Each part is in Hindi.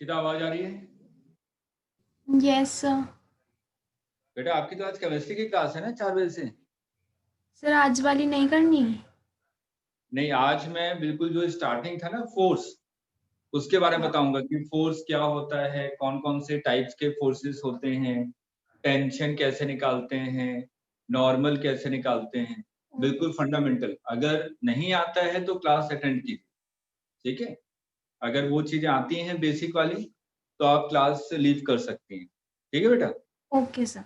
सीधा आवाज आ रही है? Yes sir. बेटा आपकी तो आज केमिस्ट्री की क्लास है ना 4 बजे से? सर आज वाली नहीं करनी? नहीं, आज मैं बिल्कुल जो स्टार्टिंग था ना फोर्स, उसके बारे में बताऊंगा कि फोर्स क्या होता है, कौन कौन से टाइप्स के फोर्सेस होते हैं, टेंशन कैसे निकालते हैं, नॉर्मल कैसे निकालते हैं, बिल्कुल फंडामेंटल। अगर नहीं आता है तो क्लास अटेंड कीजिए, ठीक है? अगर वो चीजें आती हैं बेसिक वाली तो आप क्लास लीव कर सकती हैं, ठीक है बेटा? Okay sir.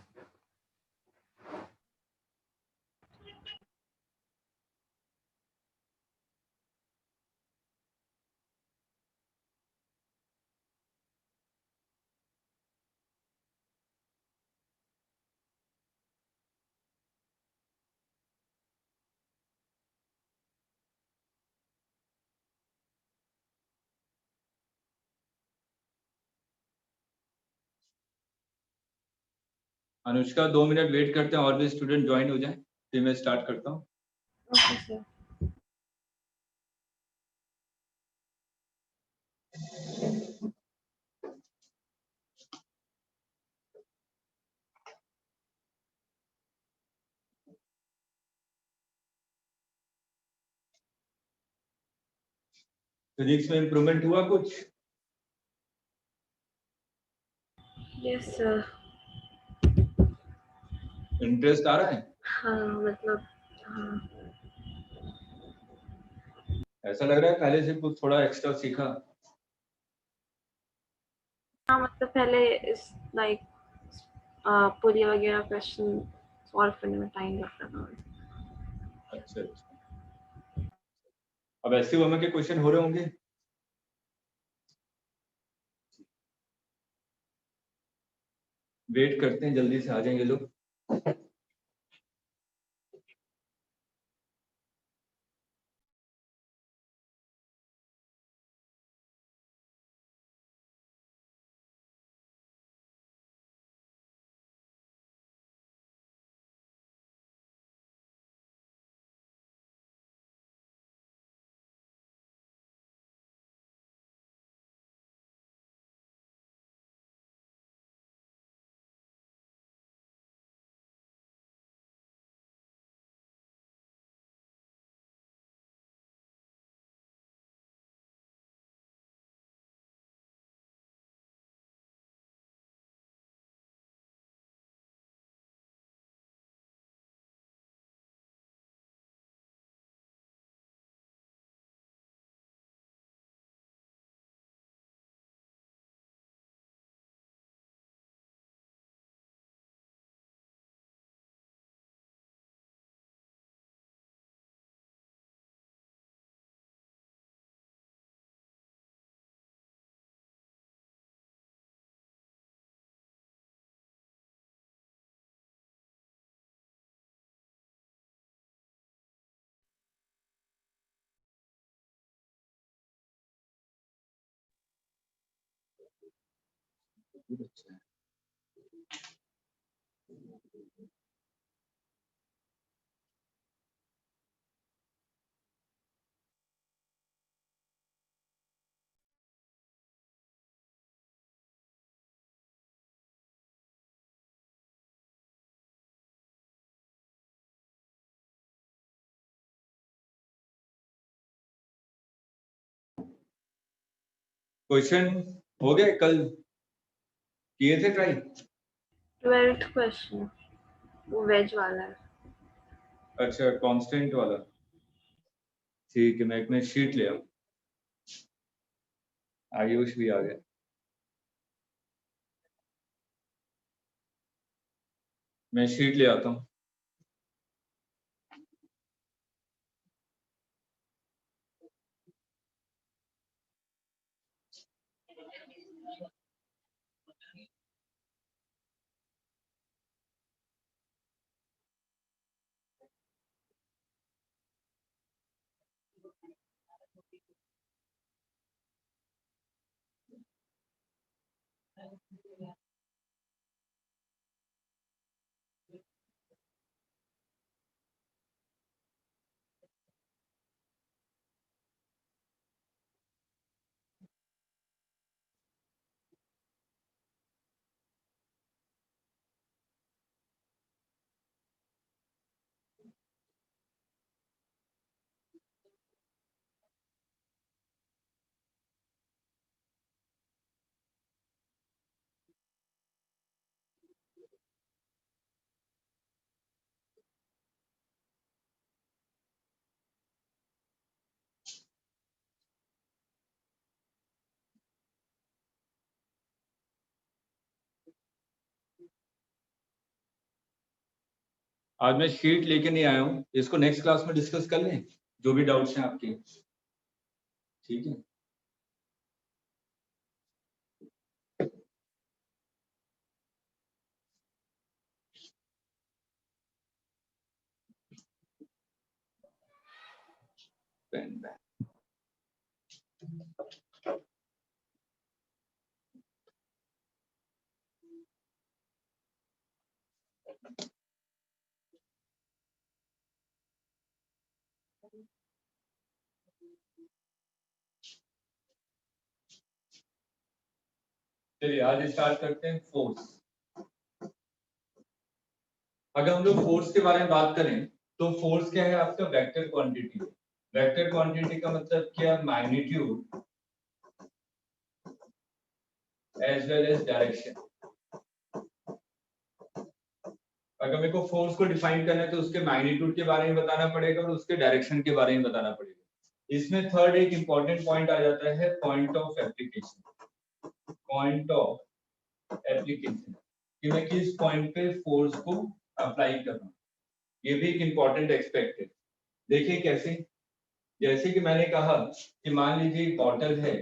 Anushka 2 minute wait करते हैं और भी स्टूडेंट ज्वाइन हो जाए, फिर मैं स्टार्ट करता हूँ। Okay sir. फिजिक्स में इम्प्रूवमेंट हुआ कुछ? Yes sir. इंटरेस्ट आ रहा है? हाँ मतलब हाँ। ऐसा लग रहा है पहले से कुछ थोड़ा एक्स्ट्रा सीखा। हाँ मतलब पहले इस लाइक पुली वगैरह क्वेश्चन सॉल्व करने में टाइम लगता था। अच्छा अच्छा, अब ऐसे वो के क्वेश्चन हो रहे होंगे। वेट करते हैं, जल्दी से आ जाएंगे लोग। अच्छा, क्वेश्चन हो गए? कल किए थे ट्राई? 12th क्वेश्चन वो वेज वाला है। अच्छा, कांस्टेंट वाला। ठीक है, मैं एक मिनट शीट ले आऊँ। आयुष भी आ गया। मैं शीट ले आता हूँ। आज मैं शीट लेके नहीं आया हूँ, इसको नेक्स्ट क्लास में डिस्कस कर लें, जो भी डाउट्स हैं आपके, ठीक है। Pain back. चलिए आज स्टार्ट करते हैं फोर्स। अगर हम लोग फोर्स के बारे में बात करें तो फोर्स क्या है आपका वेक्टर क्वांटिटी। वेक्टर क्वांटिटी का मतलब क्या, magnitude as well as direction. अगर मेरे को फोर्स को डिफाइन करना है तो उसके मैग्नीट्यूड के बारे में बताना पड़ेगा और उसके डायरेक्शन के बारे में बताना पड़ेगा। इसमें थर्ड एक इंपॉर्टेंट पॉइंट आ जाता है point of application. Point of application कि मैं किस पॉइंट पे फोर्स को अप्लाई कर रहा हूँ, ये भी एक इंपॉर्टेंट एस्पेक्ट है। देखिए कैसे, जैसे कि मैंने कहा कि मान लीजिए बॉटल है,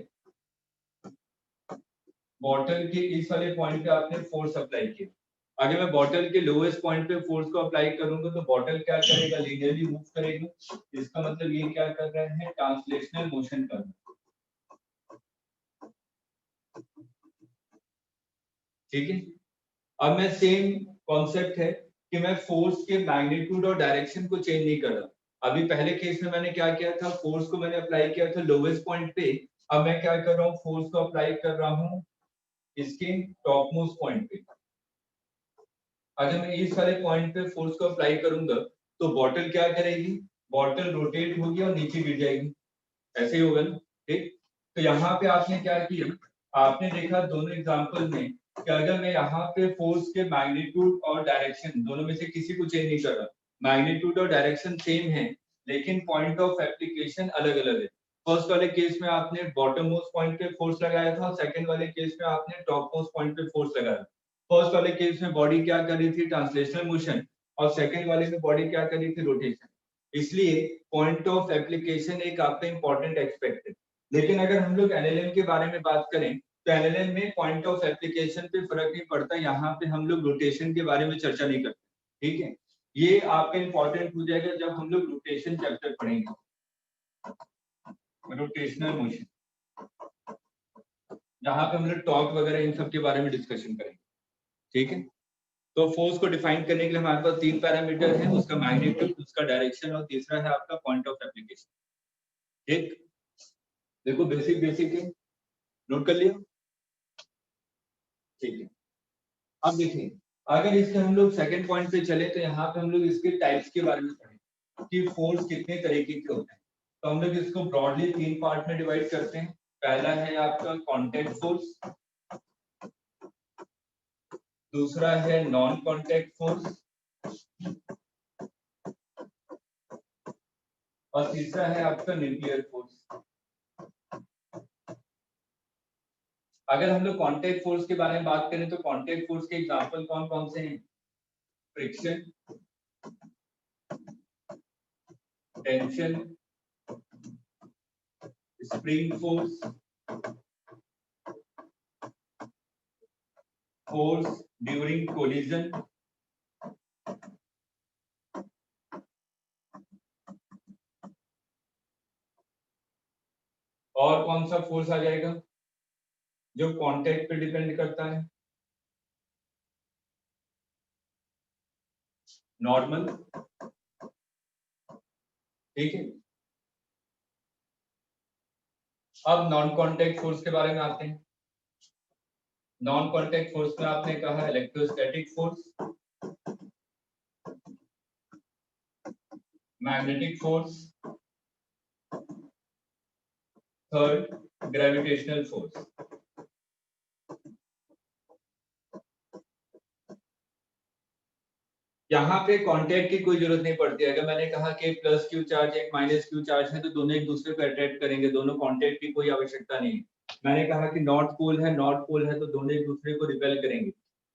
बॉटल के इस वाले पॉइंट पे आपने फोर्स अप्लाई किया। अगर मैं बॉटल के लोएस्ट पॉइंट पे फोर्स को अप्लाई करूंगा तो बॉटल क्या करेगा, लीनियरली मूव करेगा। इसका मतलब ये क्या कर रहा है, ट्रांसलेशनल मोशन कर रहा है, ठीक है। अब मैं सेम कॉन्सेप्ट है कि मैं फोर्स के मैग्नीट्यूड और डायरेक्शन को चेंज नहीं कर रहा। अभी पहले केस में मैंने क्या किया था, फोर्स को मैंने अप्लाई किया था लोवेस्ट पॉइंट पे। अब मैं क्या कर रहा हूँ, फोर्स को अप्लाई कर रहा हूँ इसके टॉप मोस्ट पॉइंट पे। अगर मैं इस वाले पॉइंट पे फोर्स को अप्लाई करूंगा तो बॉटल क्या करेगी, बॉटल रोटेट होगी और नीचे गिर जाएगी, ऐसे ही होगा ना, ठीक। तो यहाँ पे आपने क्या किया, आपने देखा दोनों एग्जांपल में कि अगर मैं यहाँ पे फोर्स के मैग्नीट्यूड और डायरेक्शन दोनों में से किसी को चेंज नहीं कर रहा, मैग्नीट्यूड और डायरेक्शन सेम है लेकिन पॉइंट ऑफ एप्लीकेशन अलग अलग है। फर्स्ट वाले केस में आपने बॉटम मोस्ट पॉइंट पे फोर्स लगाया था, सेकंड वाले केस में आपने टॉप मोस्ट पॉइंट पे फोर्स लगाया। फर्स्ट वाले केस में बॉडी क्या कर रही थी, ट्रांसलेशनल मोशन, और सेकंड वाले में बॉडी क्या कर रही थी, रोटेशन। इसलिए पॉइंट ऑफ एप्लीकेशन एक आपका इंपॉर्टेंट एक्सपेक्ट है। लेकिन अगर हम लोग एलएलएम के बारे में बात करें तो एलएलएम में पॉइंट ऑफ एप्लीकेशन पे फर्क नहीं पड़ता, यहाँ पे हम लोग रोटेशन के बारे में चर्चा नहीं करते, ठीक है। ये आपका इंपॉर्टेंट हो जाएगा जब हम लोग रोटेशन चैप्टर पढ़ेंगे, रोटेशनल मोशन, जहां पे हम लोग टॉर्क वगैरह इन सब के बारे में डिस्कशन करेंगे, ठीक है। तो फोर्स को डिफाइन करने के लिए हमारे पास तीन पैरामीटर है, उसका मैग्नीट्यूड, उसका डायरेक्शन और तीसरा है आपका पॉइंट ऑफ एप्लीकेशन, ठीक। देखो बेसिक बेसिक है, नोट कर लिया, ठीक है। अब देखिए अगर इसके हम लोग सेकंड पॉइंट पे चले तो यहाँ पे हम लोग इसके टाइप्स के बारे में पढ़ें कि फोर्स कितने तरीके के होते हैं। तो हम लोग इसको ब्रॉडली तीन पार्ट में डिवाइड करते हैं। पहला है आपका कांटेक्ट फोर्स, दूसरा है नॉन कांटेक्ट फोर्स और तीसरा है आपका न्यूक्लियर फोर्स। अगर हम लोग कांटेक्ट फोर्स के बारे में बात करें तो कांटेक्ट फोर्स के एग्जांपल कौन कौन से हैं, friction, tension, spring force, force during collision, और कौन सा फोर्स आ जाएगा जो कांटेक्ट पे डिपेंड करता है, नॉर्मल, ठीक है। अब नॉन कांटेक्ट फोर्स के बारे में आते हैं। नॉन कांटेक्ट फोर्स में आपने कहा electrostatic force, magnetic force, third gravitational force. यहाँ पे कांटेक्ट की कोई जरूरत नहीं पड़ती। अगर मैंने कहा कि प्लस क्यू चार्ज एक माइनस क्यू चार्ज है तो दोनों एक दूसरे को अट्रैक्ट करेंगे, दोनों कांटेक्ट की कोई आवश्यकता नहीं है। मैंने कहा कि नॉर्थ पोल है, नॉर्थ पोल है तो दोनों एक दूसरे को रिपेल करेंगे।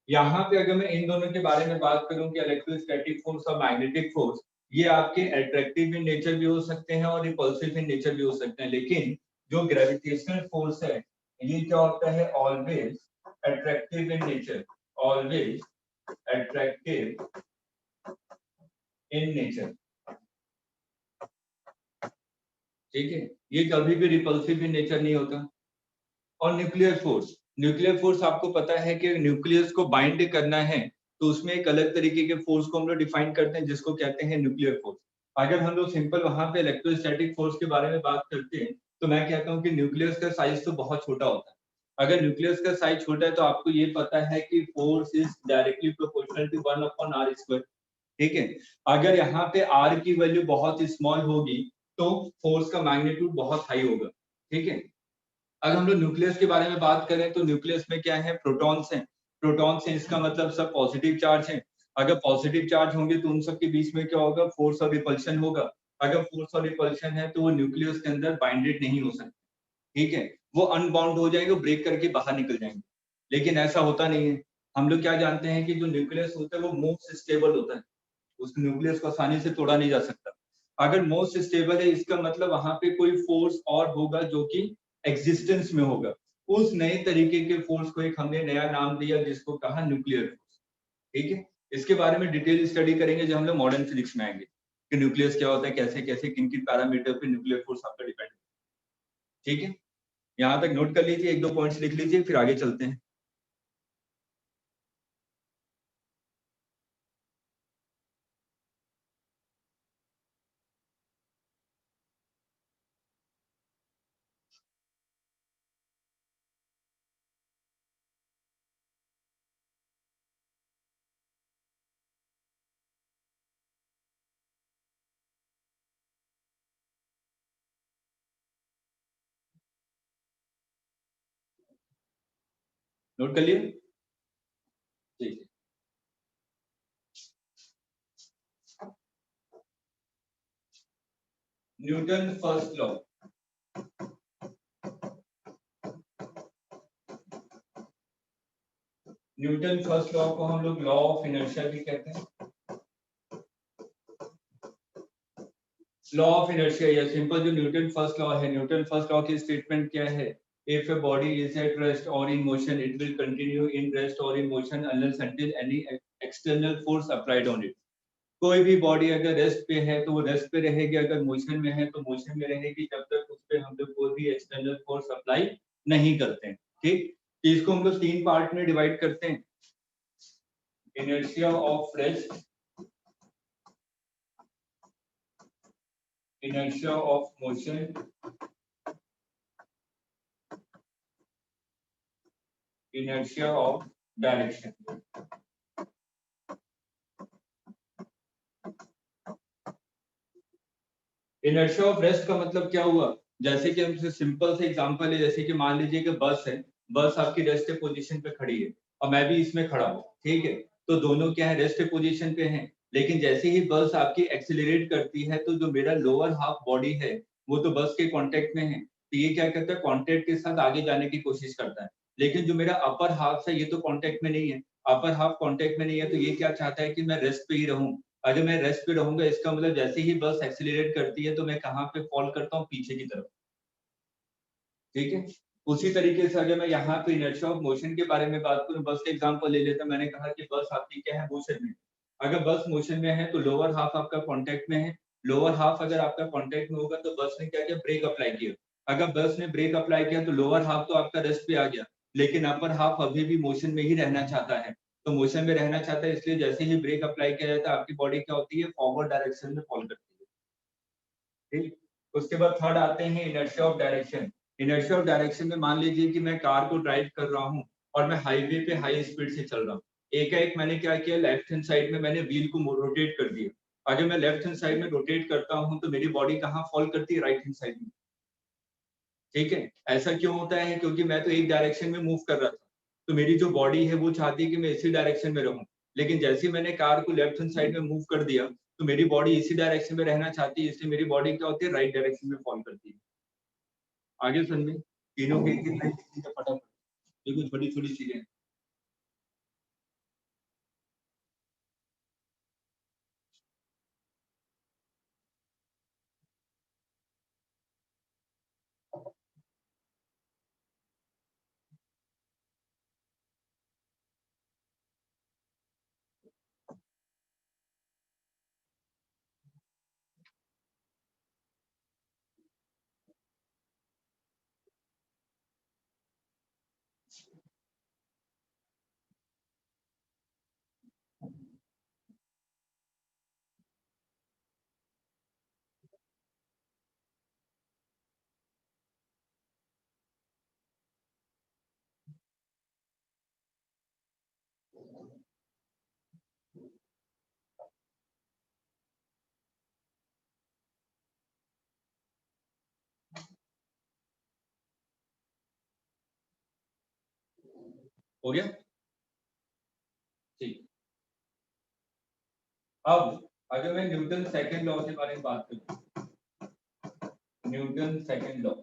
यहाँ पे अगर मैं इन दोनों के बारे में बात करूं कि इलेक्ट्रोस्टैटिक फोर्स और मैग्नेटिक फोर्स, ये आपके अट्रैक्टिव इन नेचर भी हो सकते हैं और रिपल्सिव इन नेचर भी हो सकते हैं, लेकिन जो ग्रेविटेशनल फोर्स है ये क्या होता है, always attractive in nature, always attractive in nature. ठीक है, ये कभी भी रिपल्सिव इन नेचर नहीं होता। और न्यूक्लियर फोर्स, न्यूक्लियर फोर्स आपको पता है कि न्यूक्लियस को बाइंड करना है तो उसमें एक अलग तरीके के फोर्स को हम लोग डिफाइन करते हैं जिसको कहते हैं न्यूक्लियर फोर्स। अगर हम लोग सिंपल वहां पे इलेक्ट्रोस्टैटिक फोर्स के बारे में बात करते हैं तो मैं कहता हूँ कि न्यूक्लियस का साइज तो बहुत छोटा होता है। अगर न्यूक्लियस का साइज छोटा है तो आपको ये पता है कि force is directly proportional to 1/r²। ठीक है, अगर यहाँ पे r की वैल्यू बहुत स्मॉल होगी तो फोर्स का मैग्नीट्यूड बहुत हाई होगा। ठीक है, अगर हम लोग न्यूक्लियस के बारे में बात करें तो न्यूक्लियस में क्या है, प्रोटॉन्स हैं। प्रोटॉन्स हैं इसका मतलब सब पॉजिटिव चार्ज हैं। अगर पॉजिटिव चार्ज होंगे तो उन सब के बीच में क्या होगा, फोर्स और रिपल्शन होगा। अगर फोर्स और रिपल्शन है तो वो न्यूक्लियस के अंदर बाइंडेड नहीं हो सकते। ठीक है, वो अनबाउंड हो जाएंगे, ब्रेक करके बाहर निकल जाएंगे। लेकिन ऐसा होता नहीं है। हम लोग क्या जानते हैं कि जो न्यूक्लियस होता है वो मोस्ट स्टेबल होता है, उस न्यूक्लियस को आसानी से तोड़ा नहीं जा सकता। अगर मोस्ट स्टेबल है इसका मतलब वहां पे कोई फोर्स और होगा जो कि एग्जिस्टेंस में होगा। उस नए तरीके के फोर्स को एक हमने नया नाम दिया जिसको कहा न्यूक्लियर फोर्स। ठीक है, इसके बारे में डिटेल स्टडी करेंगे जब हम लोग मॉडर्न फिजिक्स में आएंगे कि न्यूक्लियस क्या होता है, कैसे कैसे किन किन पैरामीटर पे न्यूक्लियर फोर्स आपका डिपेंड है। ठीक है, यहाँ तक नोट कर लीजिए, एक दो पॉइंट्स लिख लीजिए फिर आगे चलते हैं। नोट कर लिए? ठीक है, Newton first law. Newton first law को हम लोग लॉ ऑफ इनर्शिया भी कहते हैं। लॉ ऑफ इनर्शिया या सिंपल जो न्यूटन फर्स्ट लॉ है, न्यूटन फर्स्ट लॉ की स्टेटमेंट क्या है, if a body is at rest और in motion it will continue in rest और in motion unless until any external force applied on it. कोई भी बॉडी अगर रेस्ट पे है तो वो रेस्ट पे रहेगी, अगर मोशन में है तो मोशन में रहेगी जब तक उस पे हम लोग कोई भी एक्सटर्नल फोर्स अप्लाई नहीं करते हैं। ठीक, तो इसको हम लोग तीन पार्ट में डिवाइड करते हैं, inertia of rest, inertia of motion, inertia of direction। inertia of rest का मतलब क्या हुआ, जैसे कि हमसे सिंपल से एग्जांपल है, जैसे कि मान लीजिए कि बस है, बस आपकी रेस्ट पोजीशन पे खड़ी है और मैं भी इसमें खड़ा हूँ। ठीक है, तो दोनों क्या है, रेस्ट पोजीशन पे हैं। लेकिन जैसे ही बस आपकी एक्सीलरेट करती है तो जो मेरा लोअर हाफ बॉडी है वो तो बस के कांटेक्ट में है, तो ये क्या करता है, कांटेक्ट के साथ आगे जाने की कोशिश करता है। लेकिन जो मेरा अपर हाफ है ये तो कांटेक्ट में नहीं है, अपर हाफ कांटेक्ट में नहीं है, तो ये क्या चाहता है कि मैं रेस्ट पे ही रहूं। अगर मैं रेस्ट पे रहूंगा इसका मतलब जैसे ही बस एक्सीलरेट करती है तो मैं कहाँ पे फॉल करता हूँ, पीछे की तरफ। ठीक है, उसी तरीके से अगर मैं यहाँ पे इनर्शिया ऑफ मोशन के बारे में बात करूँ, बस का एग्जांपल ले लेता, मैंने कहा कि बस आपकी क्या है, मोशन में। अगर बस मोशन में है तो लोअर हाफ आपका कांटेक्ट में है, लोअर हाफ अगर आपका कांटेक्ट में होगा तो बस ने क्या किया, ब्रेक अप्लाई किया। अगर बस ने ब्रेक अप्लाई किया तो लोअर हाफ तो आपका रेस्ट पे आ गया, लेकिन अपर हाफ अभी भी मोशन में ही रहना चाहता है। तो मोशन में रहना चाहता है, इसलिए जैसे ही ब्रेक अप्लाई किया जाता है आपकी बॉडी क्या होती है, फॉरवर्ड डायरेक्शन में फॉल करती है। ठीक, उसके बाद थर्ड आते हैं inertia of direction. Inertia of direction में मान लीजिए कि मैं कार को ड्राइव कर रहा हूँ और मैं हाईवे पे हाई स्पीड से चल रहा हूँ। एकाएक मैंने क्या किया, लेफ्ट हैंड साइड में मैंने व्हील को रोटेट कर दिया। अगर मैं लेफ्ट हैंड साइड में रोटेट करता हूँ तो मेरी बॉडी कहाँ फॉल करती है, राइट हैंड साइड में। ठीक है, ऐसा क्यों होता है, क्योंकि मैं तो एक डायरेक्शन में मूव कर रहा था, तो मेरी जो बॉडी है वो चाहती है कि मैं इसी डायरेक्शन में रहूं। लेकिन जैसे ही मैंने कार को लेफ्ट हैंड साइड में मूव कर दिया तो मेरी बॉडी इसी डायरेक्शन में रहना चाहती है, इसलिए मेरी बॉडी क्या होती है, राइट डायरेक्शन में फॉल करती है। आगे समझे, तीनों के एक एक लाइन लिख लीजिए फटाफट, ये कुछ बड़ी छोटी चीजें हैं। हो गया? ठीक। अब अगर मैं न्यूटन सेकंड लॉ के बारे में बात करूं, Newton second law,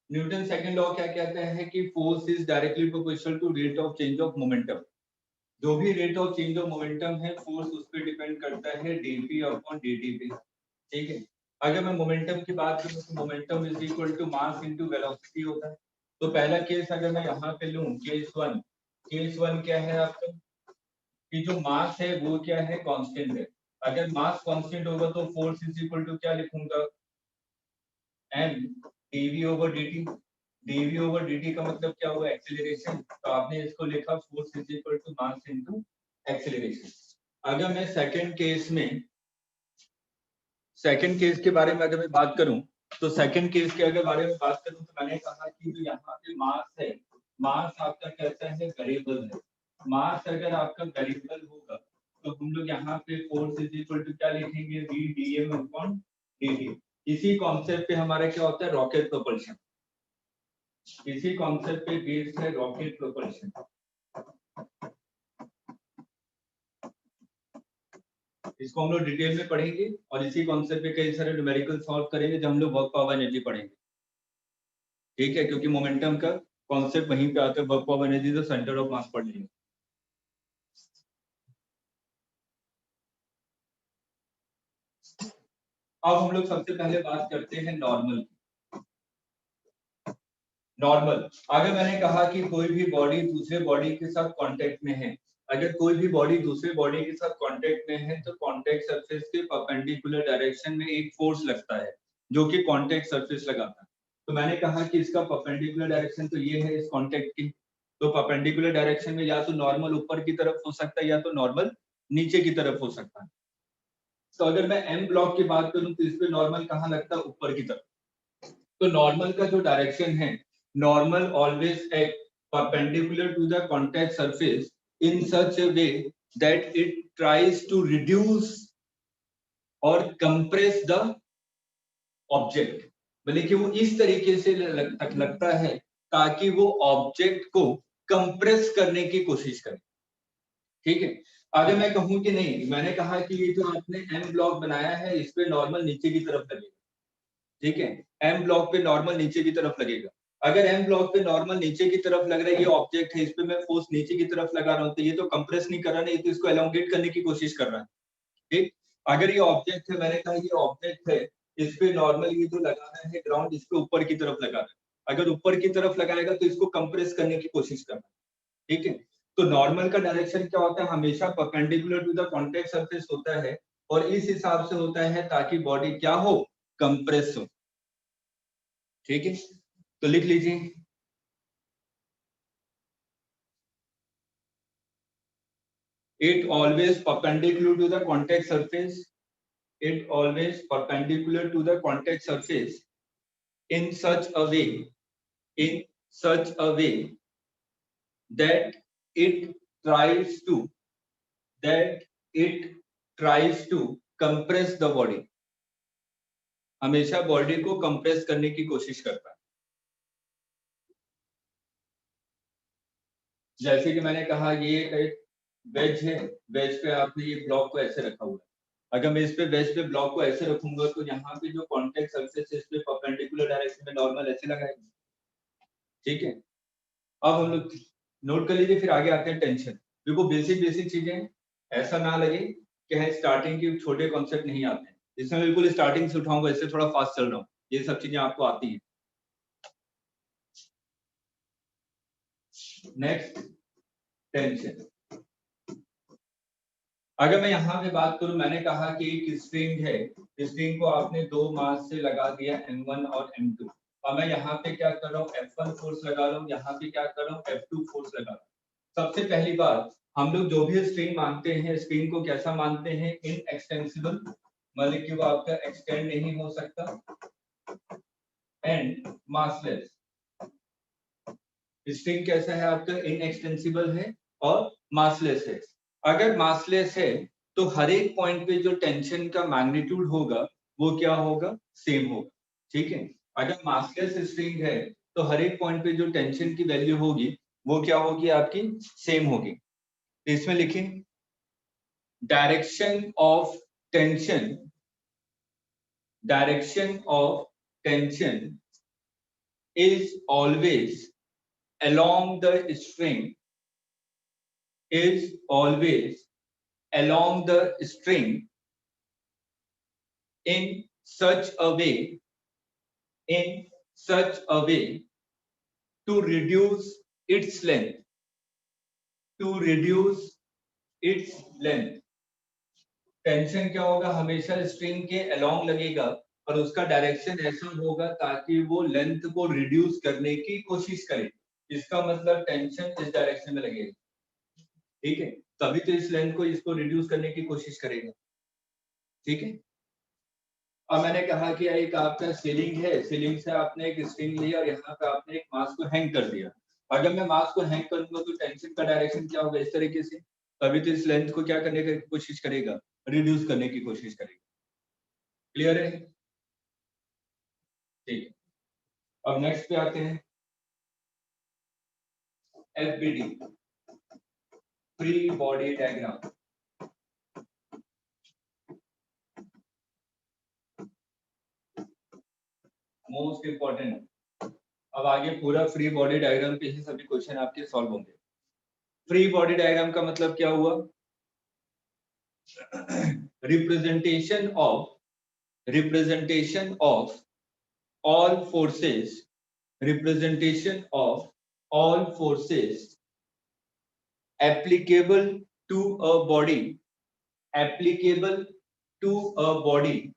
Newton second law क्या कहता है कि force is directly proportional to rate of change of momentum. जो भी rate of change of momentum है, फोर्स उस पर डिपेंड करता है dp अपॉन dt पे। ठीक है, अगर मैं मोमेंटम की बात करूं तो momentum is equal to mass into velocity होता है। तो पहला केस अगर मैं यहाँ पे लूं, केस वन क्या है आपका कि जो मास है वो क्या है, कांस्टेंट है। अगर मास कांस्टेंट होगा तो फोर्स इज इक्वल टू क्या लिखूंगा, m dv over dt। dv over dt का मतलब क्या हुआ, एक्सीलरेशन। तो आपने इसको लिखा force is equal to mass into acceleration. अगर मैं सेकंड केस के बारे में अगर मैं बात करूं, तो सेकंड केस के अगर बारे में बात करूं तो मैंने कहा कि जो यहाँ पे मास है, मास आपका कहता है वेरिएबल है। मास अगर आपका वेरिएबल होगा तो हम लोग यहाँ पे फोर्स इज इक्वल टू क्या लिखेंगे, v dm अपॉन dt। इसी कॉन्सेप्ट पे हमारा क्या होता है, रॉकेट प्रोपल्शन। इसी कॉन्सेप्ट पे बेस्ड है रॉकेट प्रोपल्शन। इसको हम लोग डिटेल में पढ़ेंगे और इसी कॉन्सेप्ट पे कई सारे न्यूमेरिकल सॉल्व करेंगे जब हम लोग वर्क पावर एनर्जी पढ़ेंगे। ठीक है, क्योंकि मोमेंटम का कॉन्सेप्ट वहीं पे आता है, वर्क पावर एनर्जी तो सेंटर ऑफ मास पढ़ लेंगे। अब हम लोग सबसे पहले बात करते हैं नॉर्मल। अगर मैंने कहा कि कोई भी बॉडी दूसरे बॉडी के साथ कांटेक्ट में है, अगर कोई भी बॉडी दूसरे बॉडी के साथ कांटेक्ट में है तो कांटेक्ट सरफेस के परपेंडिकुलर डायरेक्शन में एक फोर्स लगता है जो कि कांटेक्ट सरफेस लगाता है। तो मैंने कहा कि इसका परपेंडिकुलर डायरेक्शन तो ये है इस कांटेक्ट की। तो परपेंडिकुलर डायरेक्शन में या तो नॉर्मल ऊपर की तरफ हो सकता है या तो नॉर्मल नीचे की तरफ हो सकता है। तो अगर मैं एम ब्लॉक की बात करूं तो इस पे नॉर्मल कहाँ लगता है, ऊपर की तरफ। तो नॉर्मल का जो डायरेक्शन है, normal always act perpendicular to the contact surface in such a way that it tries to reduce or compress the object। मतलब कि वो इस तरीके से लगता है ताकि वो ऑब्जेक्ट को कंप्रेस करने की कोशिश करे। ठीक है, अगर मैं कहूं कि नहीं, मैंने कहा कि ये जो आपने एम ब्लॉक बनाया है इस पे नॉर्मल नीचे की तरफ लगेगा। ठीक है, एम ब्लॉक पे नॉर्मल नीचे की तरफ लगेगा। अगर एम ब्लॉक पे नॉर्मल नीचे की तरफ लग रहा है, ये ऑब्जेक्ट है, इस पे मैं फोर्स नीचे की तरफ लगा रहा हूं तो ये तो कंप्रेस नहीं कर रहा, नहीं तो इसको एलोंगेट करने की कोशिश कर रहा है। ठीक, अगर ये ऑब्जेक्ट है, मैंने कहा ये ऑब्जेक्ट है, इस पे नॉर्मल ये जो लगा रहा है ग्राउंड, इसको ऊपर की तरफ लगा रहा है। अगर ऊपर की तरफ लगाएगा तो इसको कंप्रेस करने की कोशिश कर रहा है। ठीक है, तो नॉर्मल का डायरेक्शन क्या होता है, हमेशा perpendicular to the contact surface होता है और इस हिसाब से होता है ताकि बॉडी क्या हो, कंप्रेस हो। ठीक है, तो लिख लीजिए it always perpendicular to the contact surface, it always perpendicular to the contact surface in such a way, in such a way that it tries to, that it tries to compress the body। हमेशा बॉडी को कंप्रेस करने की कोशिश करता है। जैसे कि मैंने कहा ये एक वेज है, वेज पे आपने ये ब्लॉक को ऐसे रखा हुआ है। अगर मैं इस पे वेज पे ब्लॉक को ऐसे रखूंगा तो यहाँ पे जो कॉन्टैक्ट सरफेस है इस पे परपेंडिकुलर डायरेक्शन में नॉर्मल ऐसे लगाएगा। ठीक है, अब हम लोग नोट कर लीजिए, फिर आगे आते हैं टेंशन। देखो बेसिक बेसिक चीजें, ऐसा ना लगे कि है स्टार्टिंग के छोटे कॉन्सेप्ट नहीं आते हैं, इसमें बिल्कुल स्टार्टिंग से उठाऊंगा, इससे थोड़ा फास्ट चल रहा हूँ, ये सब चीजें आपको आती है। Next, tension. अगर मैं यहाँ पे बात करूं, मैंने कहा कि एक स्ट्रिंग है, स्ट्रिंग को आपने दो मास से लगा दिया M1 और M2। और मैं यहाँ पे क्या कर रहा हूँ, F1 फोर्स लगा रहा हूँ, यहाँ पे क्या कर रहा हूँ, F2 फोर्स लगा रहा हूँ। सबसे पहली बात, हम लोग जो भी स्ट्रिंग मानते हैं, स्ट्रिंग को कैसा मानते हैं, इनएक्सटेंसिबल, मतलब कि वो आपका एक्सटेंड नहीं हो सकता, एंड मासलेस। स्ट्रिंग कैसा है आपका, इनएक्सटेंसिबल है और मासलेस है। अगर मासलेस है तो हर एक पॉइंट पे जो टेंशन का मैग्नीट्यूड होगा वो क्या होगा, सेम होगा। ठीक है, अगर मासलेस स्ट्रिंग है तो हर एक पॉइंट पे जो टेंशन की वैल्यू होगी वो क्या होगी, आपकी सेम होगी। तो इसमें लिखें direction of tension, direction of tension is always along the string, is always along the string in such a way, in such a way to reduce its length, to reduce its length। Tension क्या होगा, हमेशा स्ट्रिंग के अलोंग लगेगा और उसका डायरेक्शन ऐसा होगा ताकि वो लेंथ को रिड्यूस करने की कोशिश करे। इसका मतलब टेंशन इस डायरेक्शन में लगेगा, ठीक है, तभी तो इस लेंथ को इसको रिड्यूस करने की कोशिश करेगा, ठीक है। अब मैंने कहा कि एक आपका सीलिंग है, सीलिंग से आपने एक स्ट्रिंग लिया और यहाँ पे आपने एक मास को हैंग कर दिया। अगर मैं मास को हैंग करूंगा तो टेंशन का डायरेक्शन क्या होगा, इस तरीके से, तभी तो इस लेंथ को क्या करने की कोशिश करेगा, रिड्यूस करने की कोशिश करेगा। क्लियर है, ठीक है। अब नेक्स्ट पे आते हैं, FBD, free body diagram. Most important. अब आगे पूरा फ्री बॉडी डायग्राम पे ही सभी क्वेश्चन आपके सॉल्व होंगे। फ्री बॉडी डायग्राम का मतलब क्या हुआ, representation of all forces, representation of all forces applicable to a body, applicable to a body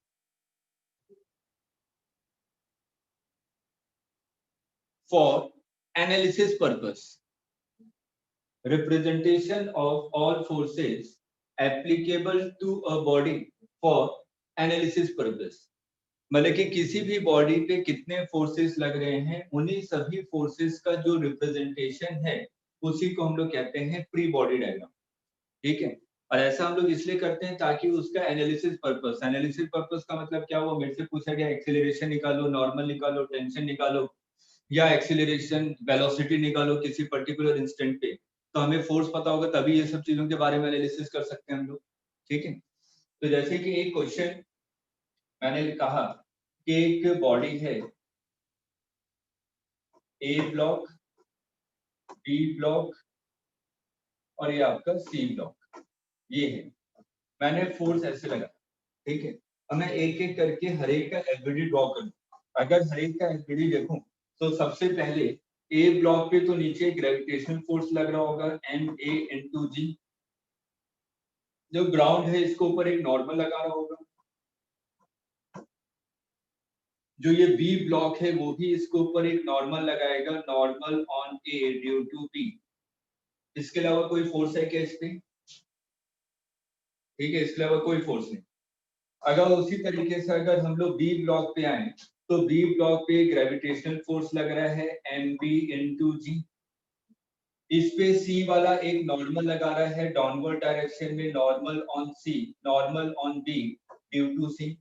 for analysis purpose, representation of all forces applicable to a body for analysis purpose। मतलब कि किसी भी बॉडी पे कितने फोर्सेस लग रहे हैं, उन्हीं सभी फोर्सेस का जो रिप्रेजेंटेशन है उसी को हम लोग कहते हैं फ्री बॉडी डायग्राम, ठीक है। और ऐसा हम लोग इसलिए करते हैं ताकि उसका एनालिसिस पर्पस का मतलब क्या हुआ, मेरे से पूछा गया एक्सेलरेशन निकालो, नॉर्मल निकालो, टेंशन निकालो या एक्सेलरेशन वेलोसिटी निकालो किसी पर्टिकुलर इंस्टेंट पे, तो हमें फोर्स पता होगा तभी ये सब चीजों के बारे में एनालिसिस कर सकते हैं हम लोग, ठीक है। तो जैसे कि एक क्वेश्चन मैंने कहा कि एक बॉडी है, ए ब्लॉक, बी ब्लॉक और ये आपका सी ब्लॉक, ये है। मैंने फोर्स ऐसे लगा, ठीक है। अब मैं एक एक करके हर एक का एफबीडी ड्रॉ करूं। अगर हर एक का एफबीडी देखूं तो सबसे पहले ए ब्लॉक पे तो नीचे ग्रेविटेशनल फोर्स लग रहा होगा Ma/G। जो ग्राउंड है इसके ऊपर एक नॉर्मल लगा रहा होगा। जो ये बी ब्लॉक है वो भी इसके ऊपर एक नॉर्मल लगाएगा, normal on A due to B. इसके अलावा कोई फोर्स है क्या इस पे, ठीक है, इसके अलावा कोई फोर्स नहीं। अगर उसी तरीके से अगर हम लोग बी ब्लॉक पे आए तो बी ब्लॉक पे ग्रेविटेशनल फोर्स लग रहा है Mb/G। इस पे सी वाला एक नॉर्मल लगा रहा है डाउनवर्ड डायरेक्शन में, normal on C, normal on B due to C.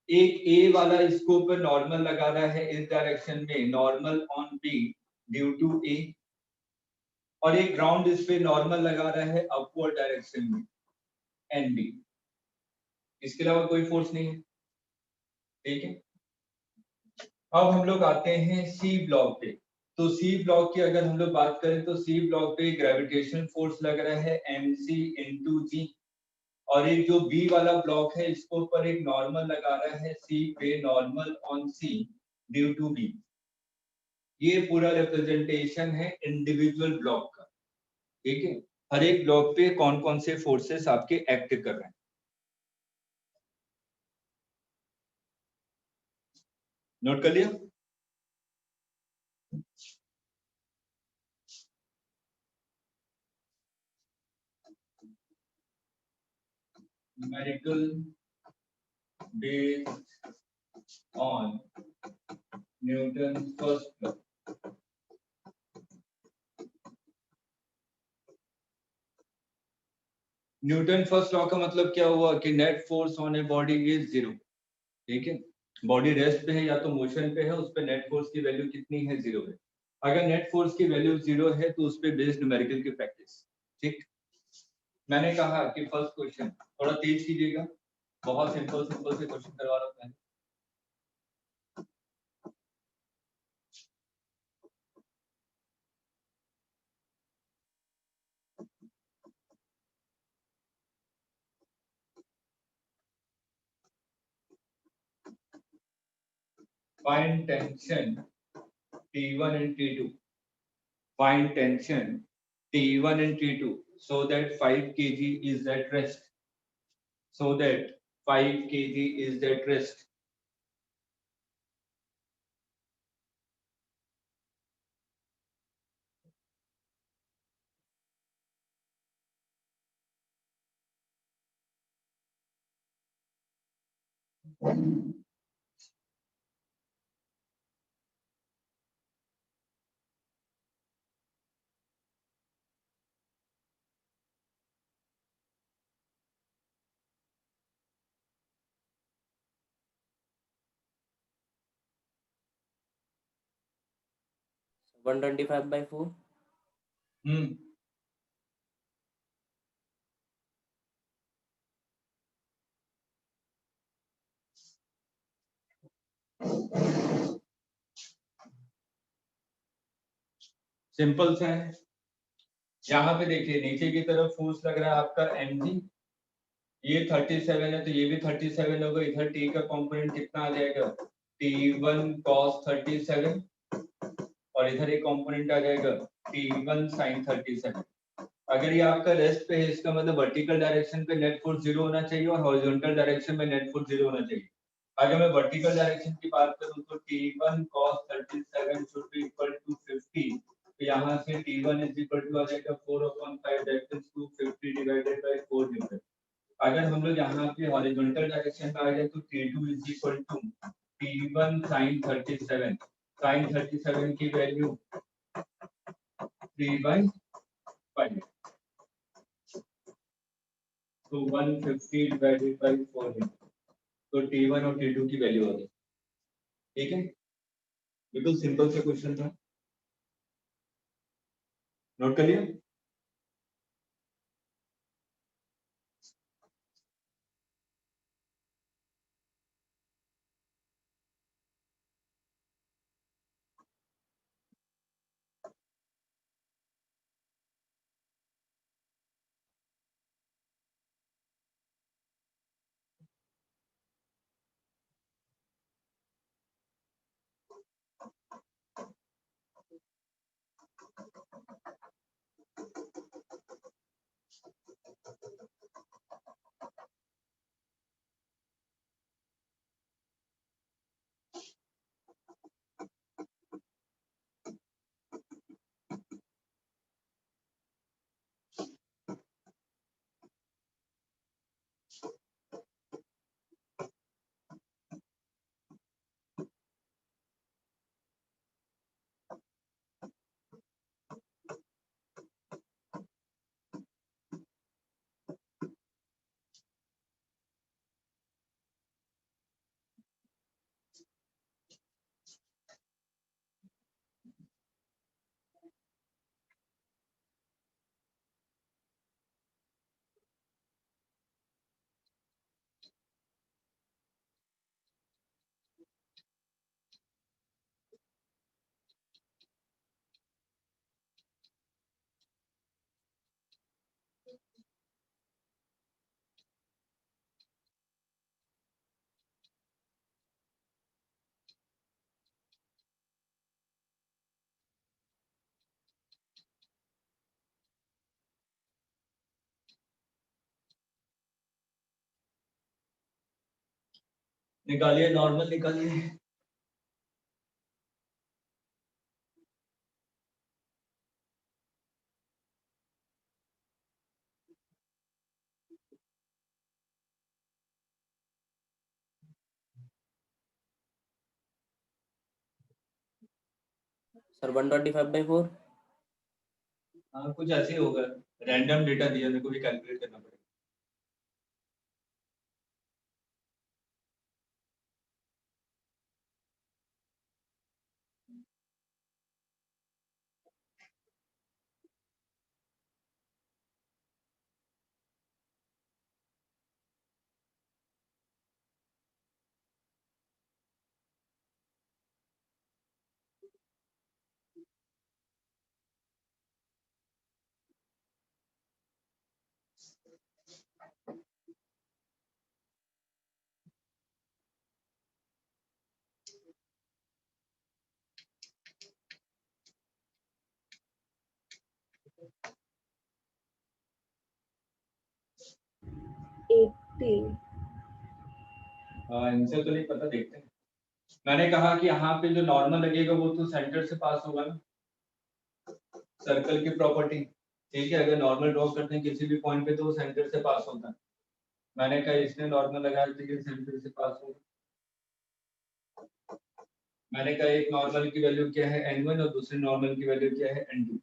एक ए वाला इसके ऊपर नॉर्मल लगा रहा है इस डायरेक्शन में, normal on B due to A. और एक ग्राउंड इस पे नॉर्मल लगा रहा है अपवर्ड डायरेक्शन में, Nb। इसके अलावा कोई फोर्स नहीं है, ठीक है। अब हम लोग आते हैं सी ब्लॉक पे। तो सी ब्लॉक की अगर हम लोग बात करें तो सी ब्लॉक पे ग्रेविटेशनल फोर्स लग रहा है Mc/G। और एक जो बी वाला ब्लॉक है इसके ऊपर एक नॉर्मल लगा रहा है सी पे, normal on C due to B. ये पूरा रिप्रेजेंटेशन है इंडिविजुअल ब्लॉक का, ठीक है। हर एक ब्लॉक पे कौन कौन से फोर्सेस आपके एक्ट कर रहे हैं, नोट कर लिया। Numerical based on Newton first law. Newton first law का मतलब क्या हुआ कि net force on A body is zero, ठीक है। बॉडी रेस्ट पे है या तो मोशन पे है, उस पे नेट फोर्स की वैल्यू कितनी है, 0 है। अगर नेट फोर्स की वैल्यू 0 है तो उस पे बेस्ड न्यूमेरिकल की प्रैक्टिस। ठीक, मैंने कहा कि फर्स्ट क्वेश्चन थोड़ा तेज कीजिएगा, बहुत सिंपल सिंपल से क्वेश्चन करवा रहा हूं मैं। Find tension T1 and T2. Find tension T1 and T2 so that 5 kg is at rest. So that 5 kg is at rest. One 125/4. Simple सा है। यहाँ पे देखिए नीचे की तरफ फोर्स लग रहा है आपका mg, ये 37 है तो ये भी 37 होगा। इधर t का कंपोनेंट कितना आ जाएगा, t1 cos 37, और इधर एक कंपोनेंट आ जाएगा t1 sin 37। अगर ये आपका रेस्ट पे है, इसका मतलब वर्टिकल डायरेक्शन पे नेट फोर्स 0 होना चाहिए और हॉरिजॉन्टल डायरेक्शन में नेट फोर्स 0 होना चाहिए। अगर मैं वर्टिकल डायरेक्शन की बात करूं तो t1 cos 37 should be equal to 50। तो यहाँ से t1 is equal to आ जाएगा 4/5, that is 250 divided by 4 Newton. अगर हम लोग यहाँ पे हॉरिजॉन्टल डायरेक्शन में आ जाए तो t2 is equal to t1 sin 37। sin 37 की वैल्यू 3/5, तो 150 divided by 4 है, तो T1 और T2 की वैल्यू आ गई। ठीक है, बिल्कुल सिंपल सा क्वेश्चन था, नोट कर लिया। निकालिए, नॉर्मल निकालिए। सर 125/4. हाँ कुछ ऐसे ही होगा, रैंडम डेटा दिया, मेरे को भी कैलकुलेट करना पड़ेगा। 80. आंसर तो नहीं पता, देखते हैं। मैंने कहा कि यहाँ पे जो नॉर्मल लगेगा वो तो सेंटर से पास होगा ना, सर्कल की प्रॉपर्टी। ठीक है, अगर नॉर्मल ड्रॉ करते हैं किसी भी पॉइंट पे तो वो सेंटर से पास होता है। मैंने कहा इसने नॉर्मल लगाया तो ये सेंटर से पास होगा। मैंने कहा एक नॉर्मल की वैल्यू क्या है n1 और दूसरी नॉर्मल की वैल्यू क्या है n2।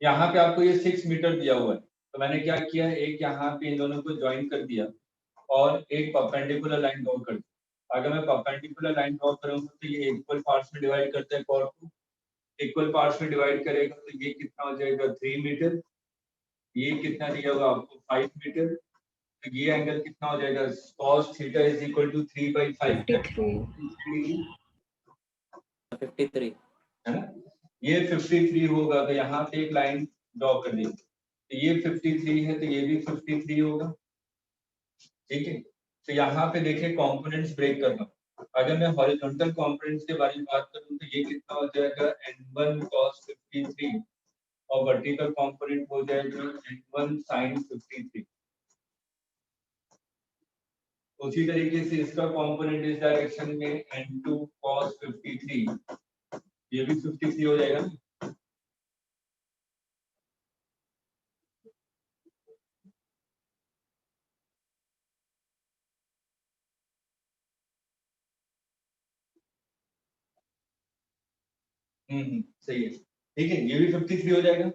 यहाँ पे आपको ये 6 मीटर दिया हुआ है, तो मैंने क्या किया, एक यहाँ पे इन दोनों को ज्वाइन कर दिया और एक परपेंडिकुलर लाइन ड्रॉ कर दी। अगर मैं परपेंडिकुलर लाइन ड्रॉ करूंगा तो ये इक्वल पार्ट्स में डिवाइड करता है कॉर्ड को, इक्वल पार्ट्स में डिवाइड करेगा तो ये कितना हो जाएगा 3 मीटर, ये कितना दिया होगा आपको 5 मीटर, तो ये एंगल कितना हो जाएगा cos theta is equal to 3/5 53. 53. है ना। ये 53 होगा, तो यहाँ पे एक लाइन ड्रॉ कर दी, तो ये 53 है तो ये भी 53 होगा। ठीक है, तो यहाँ पे देखिए कंपोनेंट्स ब्रेक करना। अगर मैं हॉरिजॉन्टल कंपोनेंट्स के बारे में बात करूँ तो ये कितना हो जाएगा n1 cos 53 और वर्टिकल कंपोनेंट हो जाएगा n1 sin 53। उसी तरीके से इसका कंपोनेंट इस डायरेक्शन में n2 cos 53, ये भी 53 हो जाएगा ना। सही है। ठीक है, ये भी 53 हो जाएगा,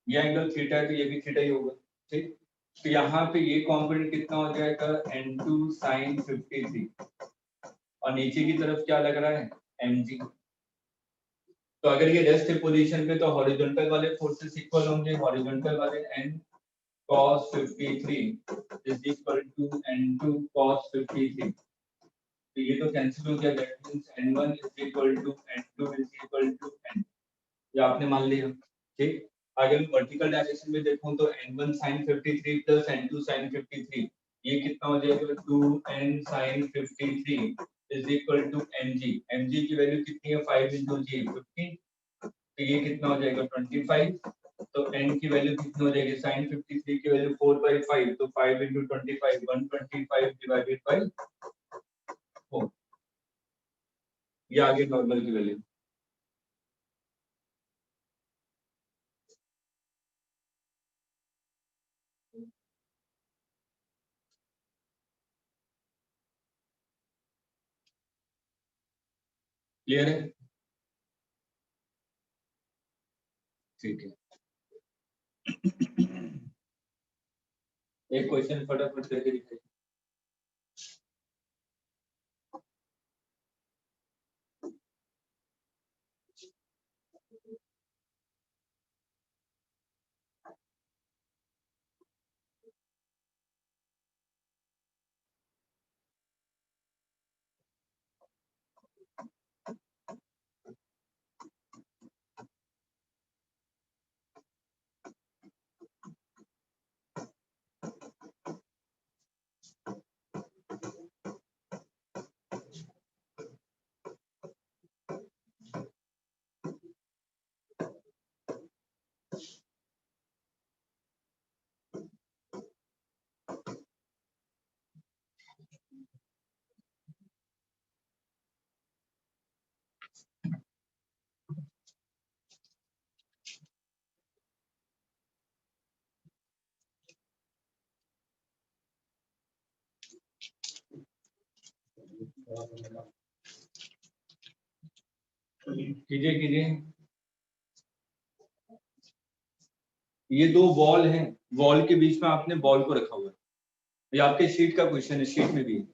ये एंगल थीटा है तो ये भी थीटा ही होगा। ठीक, तो यहाँ पे ये कंपोनेंट कितना हो जाएगा n2 sin 53 और नीचे की तरफ क्या लग रहा है mg। तो अगर ये रेस्ट पोजीशन पे तो हॉरिजॉन्टल वाले फोर्सेस इक्वल होंगे, हॉरिजॉन्टल वाले n cos 53 is equal to n2 cos 53। तो ये तो कैंसिल हो गया, that means n1 is equal to n2 is equal to n, ये आपने मान लिया। ठीक, अगर मैं वर्टिकल डायरेक्शन में देखूं तो n1 sin 53 plus n2 sin 53, ये कितना हो जाएगा 2n sin 53 is equal to mg। mg की वैल्यू कितनी है 5 into g 15, तो ये कितना हो जाएगा 25। तो n की वैल्यू कितनी हो जाएगी sin 53 की वैल्यू 4/5, तो 5 into 25 125 डिवाइडेड बाय 4, ये आगे नॉर्मल की वैल्यू। क्लियर है? ठीक है, एक क्वेश्चन फटाफट करके दिखाइए। कीजिए कीजिए। ये दो वॉल हैं, वॉल के बीच में आपने बॉल को रखा हुआ है, ये आपके शीट का क्वेश्चन है, शीट में भी है।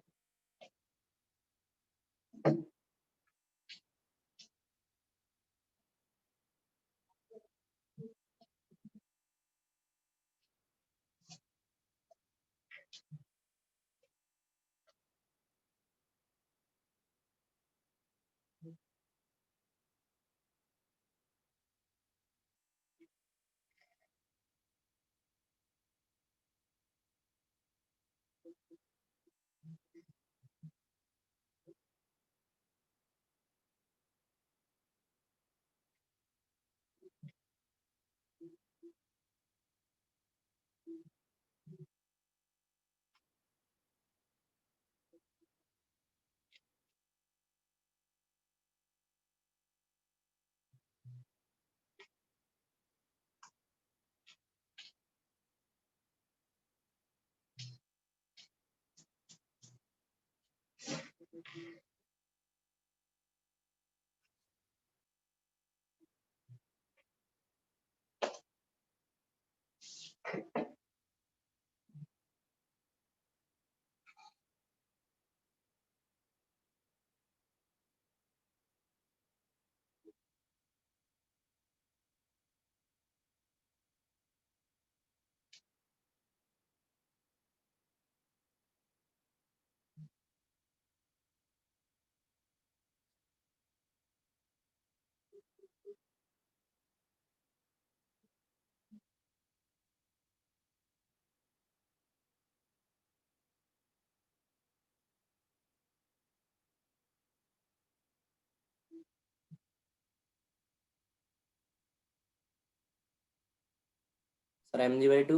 सर mg/2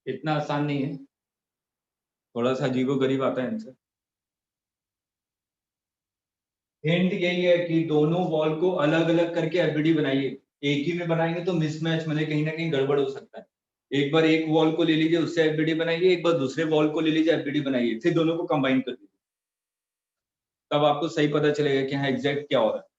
इतना आसान नहीं है, थोड़ा सा अजीबो गरीब आता है आंसर। हिंट यही है कि दोनों वॉल को अलग अलग करके एफबीडी बनाइए। एक ही में बनाएंगे तो मिसमैच मतलब कहीं ना कहीं गड़बड़ हो सकता है। एक बार एक वॉल को ले लीजिए, उससे एफबीडी बनाइए, एक बार दूसरे वॉल को ले लीजिए, एफबीडी बनाइए, फिर दोनों को कंबाइन कर दीजिए, तब आपको सही पता चलेगा कि हाँ एग्जैक्ट क्या हो रहा है।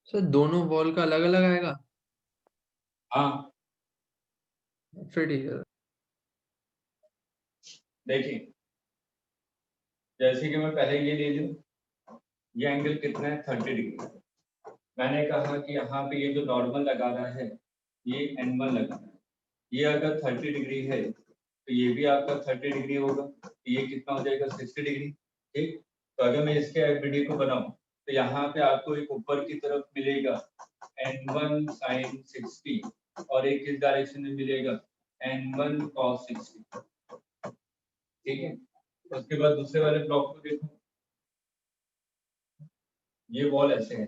सर दोनों वॉल का अलग अलग आएगा? हाँ फिर ठीक है। देखिए, जैसे कि मैं पहले ये ले लूं, ये एंगल कितना है 30 डिग्री। मैंने कहा कि यहाँ पे ये जो नॉर्मल लगा रहा है ये N1 लगा रहा है, ये अगर 30 डिग्री है तो ये भी आपका 30 डिग्री होगा, तो ये कितना हो जाएगा 60 डिग्री। ठीक, तो अगर मैं इसके एफबीडी को बनाऊं तो यहाँ पे आपको एक ऊपर की तरफ मिलेगा N1 sin 60 और एक इस डायरेक्शन में मिलेगा N1 cos 60। ठीक है, उसके बाद दूसरे वाले ब्लॉक को देखो, ये वॉल ऐसे है,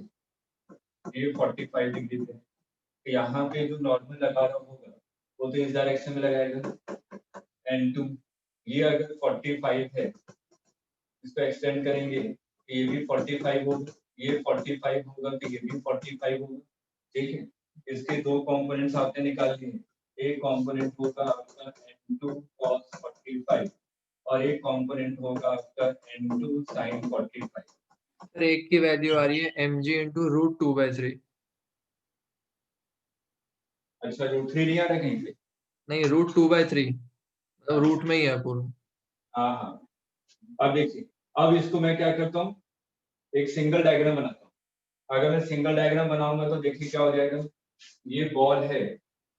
ये 45 डिग्री पे है, तो यहाँ पे जो नॉर्मल लगा रहा होगा वो तो इस डायरेक्शन में लगाएगा N2। ये अगर 45 है, इसको एक्सटेंड करेंगे तो ये भी 45 होगा, ये 45 होगा तो ये भी 45 होगा। ठीक है, इसके दो कंपोनेंट्स आपने निकाल लिए, एक कंपोनेंट होगा आपका N2 cos 45 और एक कंपोनेंट होगा आपका N2 sin 45। सर एक की वैल्यू आ रही है mg इंटू रूट 2/3। अच्छा, √3 नहीं आ रहा कहीं पे? नहीं, रूट 2/3 मतलब रूट में ही है पूरा। हाँ हाँ, अब देखिए, अब इसको मैं क्या करता हूँ, एक सिंगल डायग्राम बनाता हूँ। अगर मैं सिंगल डायग्राम बनाऊंगा तो देखिए क्या हो जाएगा, ये बॉल है,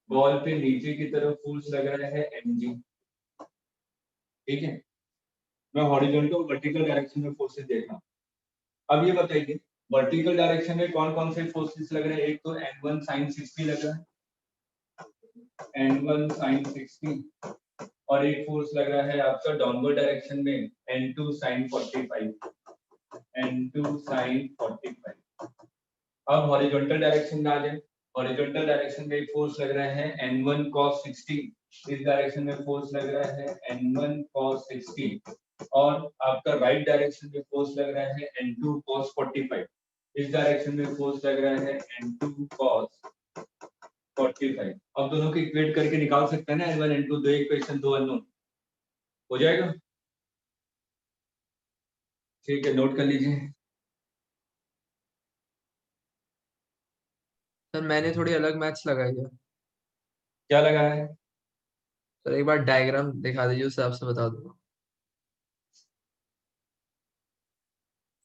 बॉल पे नीचे की तरफ फोर्स लग रहा है mg। ठीक है, मैं हॉरिजॉन्टल वर्टिकल डायरेक्शन में फोर्सेस देख रहा हूँ। अब ये बताइए वर्टिकल डायरेक्शन में कौन कौन से फोर्सेस लग रहे हैं? एक तो N1 sin 60 लग रहा है, N1 sin 60, और एक फोर्स लग रहा है आपका डाउनवर्ड डायरेक्शन में N2 sin 45, N2 sin 45। अब हॉरिजॉन्टल डायरेक्शन में आ जाए। हॉरिजॉन्टल डायरेक्शन में एक फोर्स लग रहा है N1 cos 60, इस डायरेक्शन में फोर्स लग रहा है N1 cos 60, और आपका राइट डायरेक्शन में फोर्स लग रहा है N2 cos 45, इस डायरेक्शन में फोर्स लग रहा है N2 cos 45। अब दोनों को इक्वेट करके निकाल सकते हैं ना, N1 N2, दो इक्वेशन, दो अननोन, हो जाएगा। ठीक है, नोट कर लीजिए। सर मैंने थोड़ी अलग मैथ्स लगाई है। क्या लगा है? सर एक बार डायग्राम दिखा दीजिए, उस हिसाब से बता दूंगा।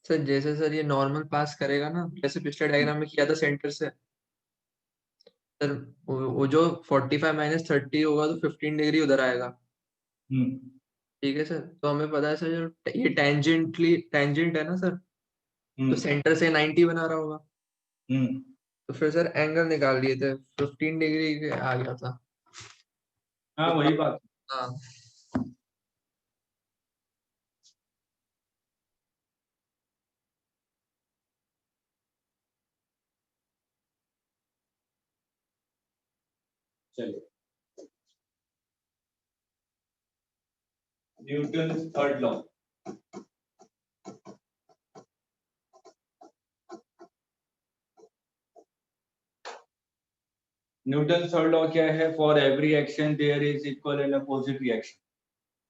सर जैसे सर ये नॉर्मल पास करेगा ना, जैसे पिछले डायग्राम में किया था सेंटर से, सर वो जो 45 माइनस 30 होगा तो 15 डिग्री उधर आएगा। ठीक है सर, तो हमें पता है सर जो ये टेंजेंट है ना सर, तो सेंटर से 90 बना रहा होगा। तो फिर सर एंगल निकाल लिए थे, 15 डिग्री आ गया था। हाँ वही बात। हाँ चलिए, Newton third law. Newton third law क्या है? For every action there is equal and opposite reaction.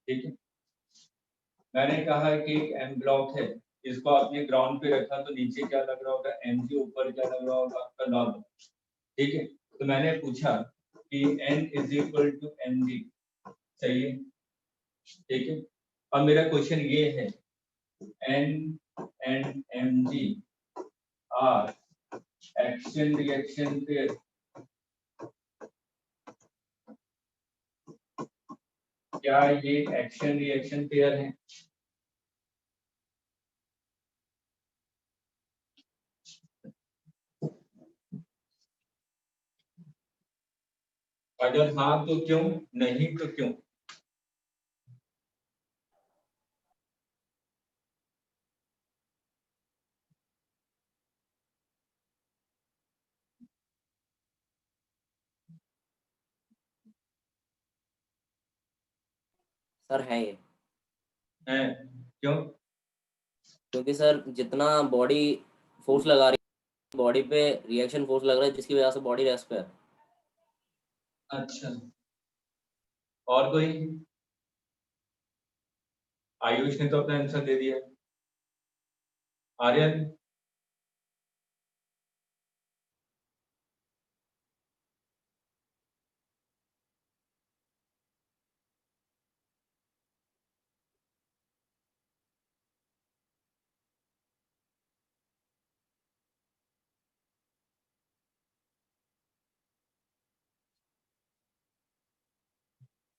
ठीक है, मैंने कहा कि एक एम ब्लॉक है, इसको आपने ग्राउंड पे रखा तो नीचे क्या लग रहा होगा? एम जी, ऊपर क्या लग रहा होगा? आपका नॉर्मल। ठीक है, तो मैंने पूछा कि n is equal to M G, सही है। ठीक है, अब मेरा क्वेश्चन ये है, n and M G are action reaction pair, क्या ये एक्शन रिएक्शन पेयर है? अगर हाँ तो क्यों, नहीं तो क्यों? सर है ये, है, क्यों? क्योंकि सर जितना बॉडी फोर्स लगा रही है, बॉडी पे रिएक्शन फोर्स लग रहा है, जिसकी वजह से बॉडी रेस्ट पे है। अच्छा, और कोई? आयुष ने तो अपना आंसर दे दिया। आर्यन?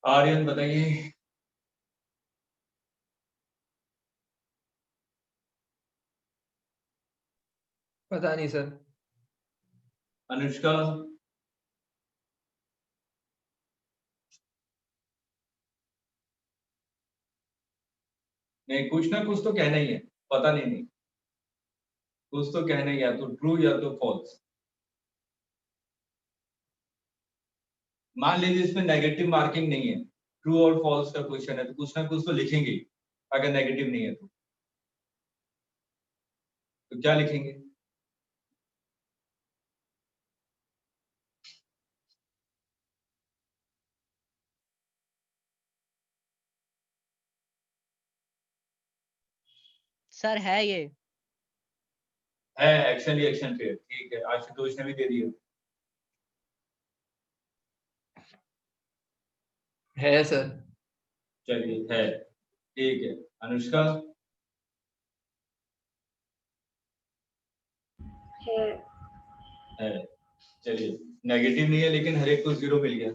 आर्यन बताइए। पता नहीं सर। अनुष्का? नहीं, कुछ ना कुछ तो कहना ही है, पता नहीं, नहीं कुछ तो कहना ही, या तो ट्रू या तो फॉल्स। मान लीजिए इसमें नेगेटिव मार्किंग नहीं है, ट्रू और फॉल्स का क्वेश्चन है, तो कुछ ना कुछ तो लिखेंगे ही, अगर नेगेटिव नहीं है तो क्या लिखेंगे? सर है ये। है एक्शन रिएक्शन पेयर। ठीक है, आशुतोष ने भी दे दिया। है सर। चलिए, है, ठीक है। अनुष्का? है, चलिए, नेगेटिव नहीं है लेकिन हर एक को 0 मिल गया।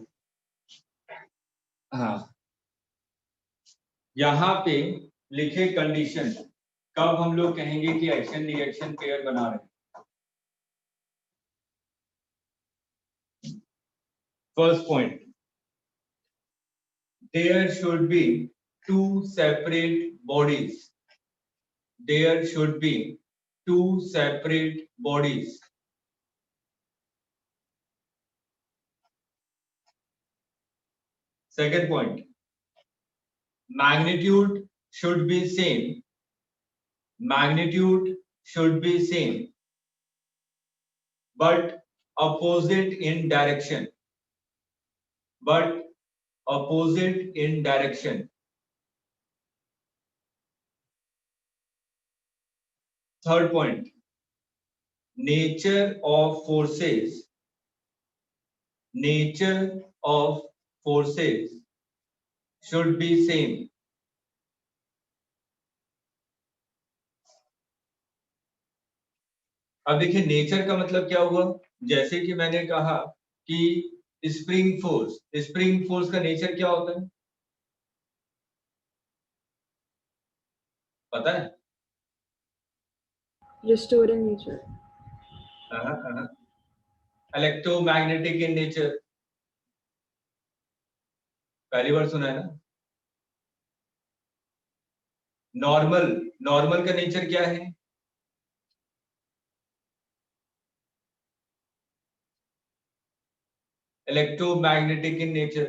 हाँ, यहाँ पे लिखे कंडीशन, कब हम लोग कहेंगे कि एक्शन रिएक्शन पेयर बना रहे हैं? First point, there should be two separate bodies. There should be two separate bodies. Second point, magnitude should be same. Magnitude should be same, but opposite in direction. But opposite in direction. Third point, nature of forces. Nature of forces should be same. अब देखिए नेचर का मतलब क्या हुआ, जैसे कि मैंने कहा कि स्प्रिंग फोर्स का नेचर क्या होता है पता है? Restoring nature. Electromagnetic in nature, पहली बार सुना है ना? नॉर्मल का नेचर क्या है? Electromagnetic in nature.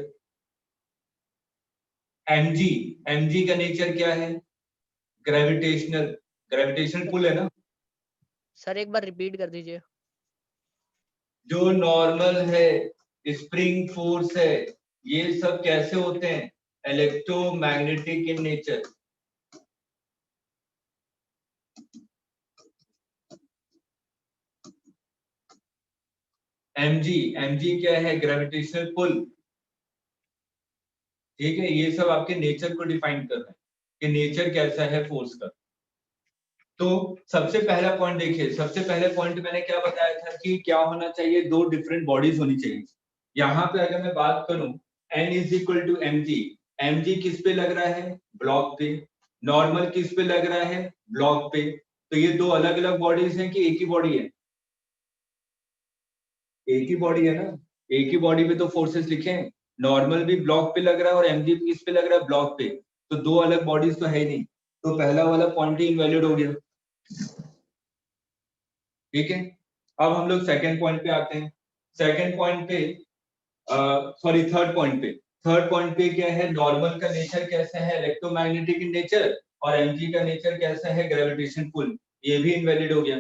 एमजी का नेचर क्या है? ग्रेविटेशनल पुल है ना? सर एक बार रिपीट कर दीजिए। जो नॉर्मल है, स्प्रिंग फोर्स है, ये सब कैसे होते हैं? Electromagnetic in nature. एमजी क्या है? Gravitational pull. ठीक है, ये सब आपके नेचर को डिफाइन कर रहे हैं कि नेचर कैसा है फोर्स का। तो सबसे पहला पॉइंट देखिए, सबसे पहले पॉइंट मैंने क्या बताया था कि क्या होना चाहिए, दो डिफरेंट बॉडीज होनी चाहिए। यहाँ पे अगर मैं बात करूं N is equal to mg किस पे लग रहा है? ब्लॉक पे। नॉर्मल किस पे लग रहा है? ब्लॉक पे। तो ये दो अलग अलग बॉडीज हैं कि एक ही बॉडी है? एक ही बॉडी है ना? एक ही बॉडी पे तो फोर्सेस लिखे हैं, नॉर्मल भी ब्लॉक पे लग रहा है और mg किस पे लग रहा है? ब्लॉक पे। तो दो अलग बॉडीज तो है ही नहीं, तो पहला वाला पॉइंट ही इनवैलिड हो गया। ठीक है, अब हम लोग सेकंड पॉइंट पे आते हैं। सेकंड पॉइंट पे थर्ड पॉइंट पे क्या है? नॉर्मल का नेचर कैसा है? Electromagnetic in nature. और mg का नेचर कैसा है? ग्रेविटेशन पुल। ये भी इनवैलिड हो गया।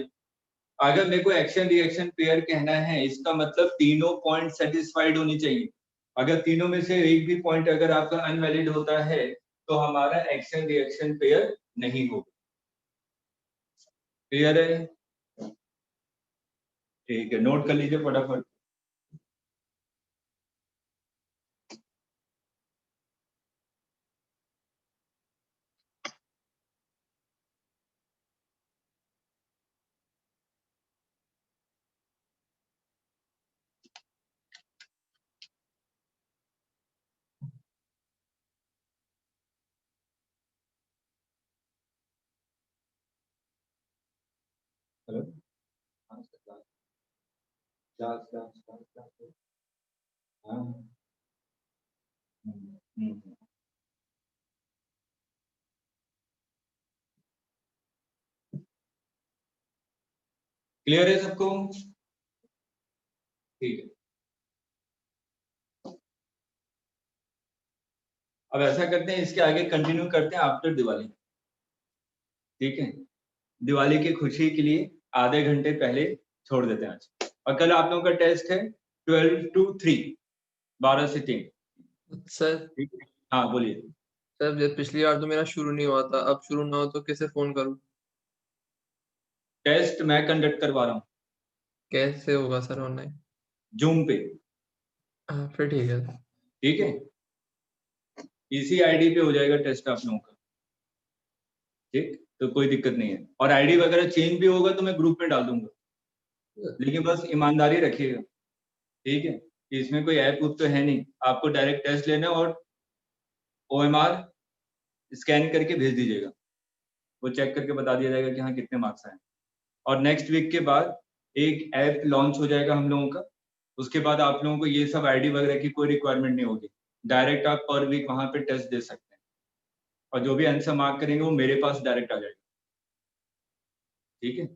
अगर मेरे को एक्शन रिएक्शन पेयर कहना है, इसका मतलब तीनों पॉइंट सेटिस्फाइड होनी चाहिए। अगर तीनों में से एक भी पॉइंट अगर आपका अनवैलिड होता है तो हमारा एक्शन रिएक्शन पेयर नहीं होगा। क्लियर है? ठीक है, नोट कर लीजिए फटाफट। हेलो, क्लियर है सबको? ठीक है, अब ऐसा करते हैं, इसके आगे कंटिन्यू करते हैं आफ्टर दिवाली। ठीक है, दिवाली की खुशी के लिए आधे घंटे पहले छोड़ देते हैं आज। और कल आप लोगों का टेस्ट है 12 to 3, 12 से 3। सर ठीक है, हाँ बोलिए। सर जब पिछली बार तो मेरा शुरू नहीं हुआ था, अब शुरू ना हो तो किसे फोन करूं? टेस्ट मैं कंडक्ट करवा रहा हूँ कैसे होगा सर ऑनलाइन? जूम पे। हाँ फिर ठीक है। ठीक है, इसी आईडी पे हो जाएगा टेस्ट आप लोगों का। ठीक, तो कोई दिक्कत नहीं है। और आईडी वगैरह चेंज भी होगा तो मैं ग्रुप में डाल दूंगा, लेकिन बस ईमानदारी रखिएगा। ठीक है, इसमें कोई ऐप उप तो है नहीं, आपको डायरेक्ट टेस्ट लेना और OMR स्कैन करके भेज दीजिएगा, वो चेक करके बता दिया जाएगा कि हाँ कितने मार्क्स आए। और नेक्स्ट वीक के बाद एक ऐप लॉन्च हो जाएगा हम लोगों का, उसके बाद आप लोगों को ये सब आईडी वगैरह की कोई रिक्वायरमेंट नहीं होगी। डायरेक्ट आप पर वीक वहां पे टेस्ट दे सकते हैं, और जो भी आंसर मार्क करेंगे वो मेरे पास डायरेक्ट आ जाएगा। ठीक है,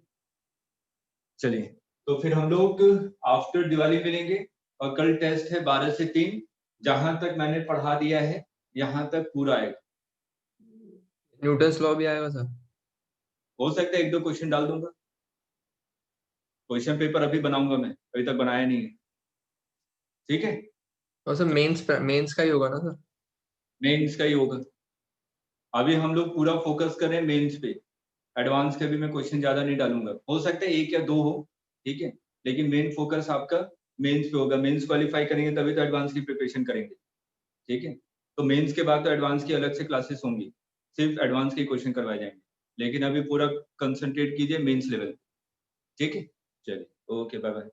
चलिए तो फिर हम लोग आफ्टर दिवाली मिलेंगे, और कल टेस्ट है 12 से 3। जहां तक मैंने पढ़ा दिया है यहाँ तक पूरा आएगा। न्यूटन्स लॉ भी आएगा सर? हो सकता है 1-2 क्वेश्चन डाल दूंगा। क्वेश्चन पेपर अभी बनाऊंगा मैं, अभी तक बनाया नहीं है। ठीक है, और सर मेंस का ही होगा ना सर? मेंस का ही होगा। अभी हम लोग पूरा फोकस कर रहे हैं मेंस पे, एडवांस के भी मैं क्वेश्चन ज्यादा नहीं डालूंगा, हो सकता है 1 या 2 हो। ठीक है, लेकिन मेन फोकस आपका मेंस पे होगा। मेंस क्वालिफाई करेंगे तभी तो एडवांस की प्रिपरेशन करेंगे। ठीक है, तो मेंस के बाद तो एडवांस की अलग से क्लासेस होंगी, सिर्फ एडवांस के क्वेश्चन करवाए जाएंगे, लेकिन अभी पूरा कंसंट्रेट कीजिए मेंस लेवल। ठीक है, चलिए, ओके, बाय बाय।